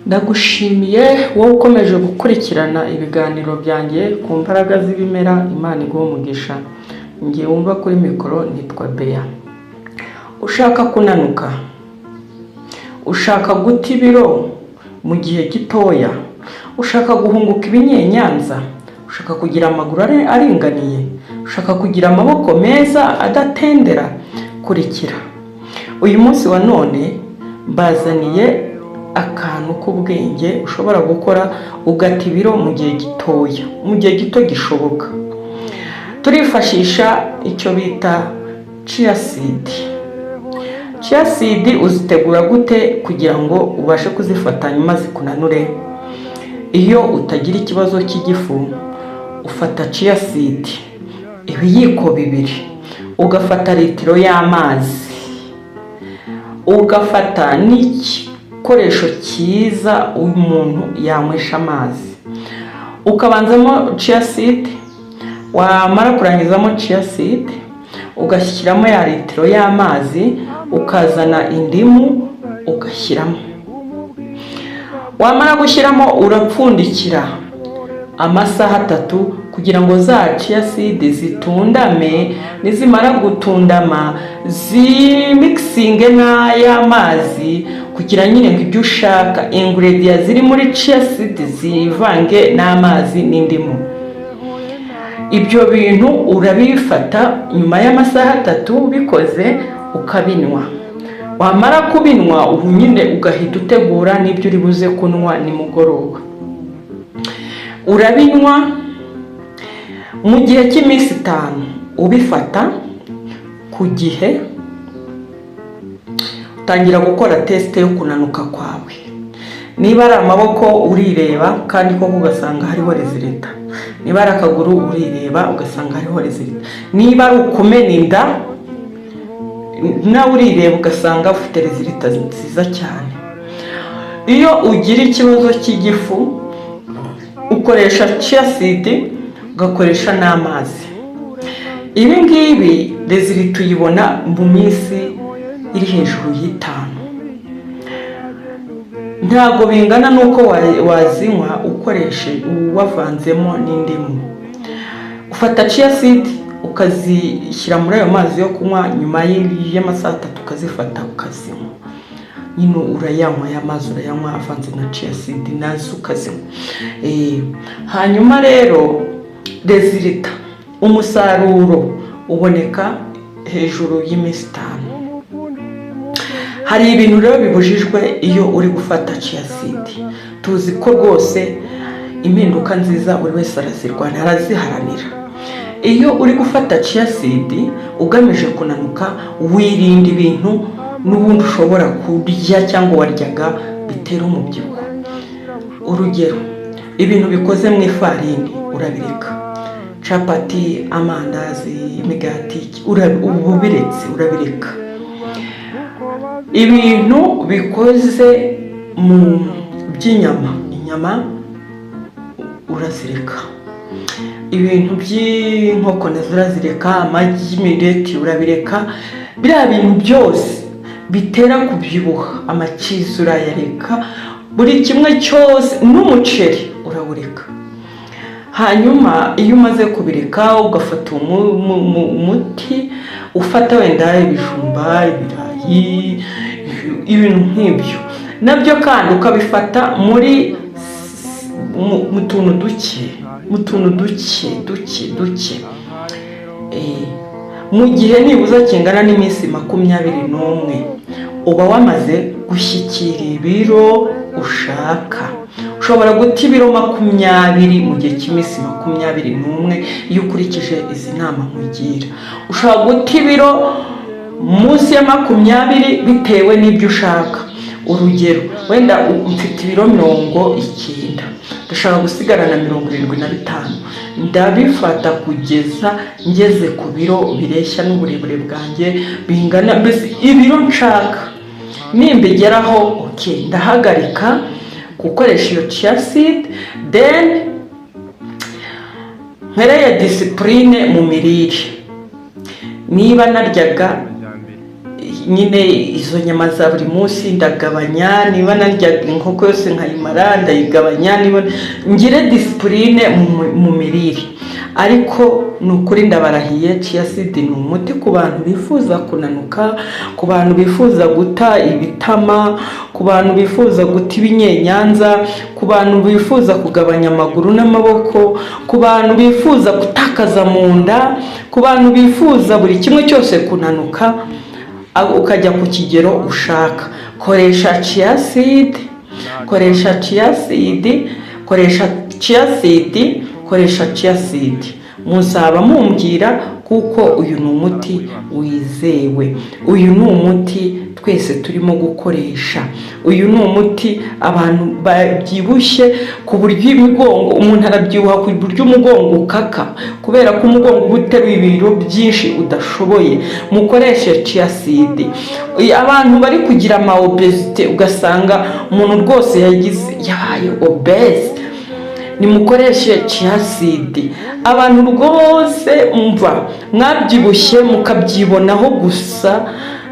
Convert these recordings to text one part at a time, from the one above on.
Ndagushimiye wowe ukomeje gukurikirana ibiganiro byanjye ku mbaraga z'ibimera. Imana iguhe umugisha. Ngiye wumva kuri mikoro nitwa Bea. Ushaka kunanuka, ushaka guta ibiro mu gihe gitoya, ushaka guhunguka ibinyenyanza, ushaka kugira amaguru aringaniye, ushaka kugira amaboko meza adatendera, kurikira. Uyu munsi wa none mbazaniye akantu k'ubwenge ushobora gukora ugata ibiro mu gihe gitoya, mu gihe gito gishoboka. Turifashisha icyo bita chia seed. Chia seed uzitegura gute kugira ngo ubashe kuzifatanya maze kunanure? Iyo utagira ikibazo cy'igifu, ufata chia seed ibiyiko bibiri, ugafata litiro y'amazi, ugafata n'igikoresho cyiza umuntu yanywesha amazi, ukabanzamo chia seed. Wamara kurangizamo chia seed, ugashyiramo ya litiro y'amazi, ukazana indimu ugashyiramo. Wamara gushyiramo urapfundikira amasaha 3 kugira ngo za chia seed zitundame. Nizimara gutundama zimixinge na y'amazi kugira nyine ngo ibyo ushaka ingredients ziri muri chia seed zivange n'amazi n'indimu. Ibyo bintu urabifata nyuma y'amasaha 3 bikoze ukabinywa. Wamara kubinywa ubu nyine ugahita utegura n'ibyo uri buze kunywa nimugoroba. Urabinywa mu gihe cy'iminsi 5, ubifata ku gihe utangira gukora test yo kunanuka kwawe. Niba ari amaboko urireba kandi ko ugasanga hariho resulta, niba ari akaguru urireba ugasanga hariho resulta, niba ari ukumena inda nawe urireba ugasanga ufite resulta nziza cyane. Iyo ugira ikibazo cy'igifu ukoresha chia seed, ugakoresha n'amazi. Ibi ngibi resulta uyibona mu minsi iri hejuru y'5. Ntabwo bingana nuko wazinywa ukoreshe wavanzemo n'indimu. Ufata chia seed ukazishyira muri ayo mazi yo kunywa, nyuma y'amasaha 3 ukazifata ukazinywa. Nyine urayanywa ya mazi, urayanywa avanze na chia seed nazo ukazinywa. Hanyuma rero resulta, umusaruro uboneka hejuru y'iminsi 5. Hari ibintu rero bibujijwe iyo uri gufata chia seed. Tuzi ko rwose impinduka nziza buri wese arazirwana, araziharanira. Iyo uri gufata chia seed ugamije kunanuka, wirinda ibintu n'ubundi ushobora kurya cyangwa waryaga bitera umubyibuho. Urugero, ibintu bikoze mu ifarini urabireka. Chapati, amandazi, imigati, urabireka. Ibintu bikoze mu by'inyama, inyama urazireka. Ibintu by'inkoko urazireka, amagi, imireti urabireka. Biriya bintu byose bitera kubyibuha, amachizi urayareka, buri kimwe cyose, n'umuceri urawureka. Hanyuma iyo umaze kubireka ugafata umuti, ufata wenda ibijumba, ibirayi, ibintu nk'ibyo nabyo kandi ukabifata muri mu tuntu duke. Mu gihe nibuza kingana n'iminsi 21 uba wamaze gushyikira ibiro ushaka. Ushobora guta ibiro 20 mu gihe cy'iminsi 21 iyo ukurikije izi nama nkugira. Ushobora guta ibiro munsi ya 20 bitewe n'ibyo ushaka. Urugero, wenda mfite ibiro 90, ndashaka gusigarana 75. Ndabifata kugeza ngeze ku biro bireshya n'uburebure bwanjye bingana mbese ibiro nshaka. Nimbigeraho ndahagarika gukoresha iyo chia seed, then nkereye discipline mu mirire. Niba naryaga nyine izo nyama za buri munsi ndagabanya, niba narya inkoko yose nkayimara ndayigabanya, niba ngire disipurine mu mirire. Ariko ni ukuri ndabarahiye, chia seed ni umuti ku bantu bifuza kunanuka, ku bantu bifuza guta ibitama, ku bantu bifuza guta ibinyenyanza, ku bantu bifuza kugabanya amaguru n'amaboko, ku bantu bifuza gutakaza mu nda, ku bantu bifuza buri kimwe cyose kunanuka ukajya ku kigero ushaka. Koresha chia seed, koresha chia seed, koresha chia seed, koresha chia seed. Muzaba mumbwira kuko uyu ni umuti wizewe, uyu ni umuti twese turimo gukoresha, uyu ni umuti abantu babyibushye ku buryo imigongo, umuntu arabyibuha ku buryo umugongo ukaka kubera ko umugongo uba uteruye ibiro byinshi udashoboye. Mukoreshe chia seed. Abantu bari kugira ama obesity ugasanga umuntu rwose yabaye obese, nimukoreshe chia seed. Abantu rwose umva mwabyibushye mukabyibonaho gusa,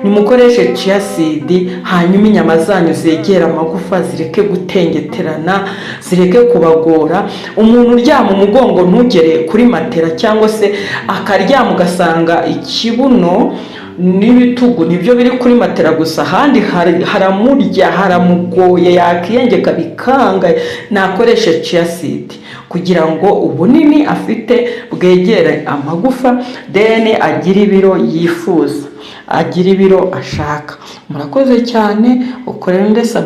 nimukoreshe chia seed, hanyuma inyama zanyu zegera amagufa, zireke gutengeterana, zireke kubagora. Umuntu uryama umugongo ntugere kuri matera cyangwa se akaryama ugasanga ikibuno n'ibitugu nibyo biri kuri matera gusa, handi haramurya haramugoye yakiyengeka bikanga. Nakoreshe chia seed kugira ngo ubunini afite bwegere amagufa, then agira ibiro yifuza, agira ibiro ashaka. Murakoze cyane, ukorere ndetse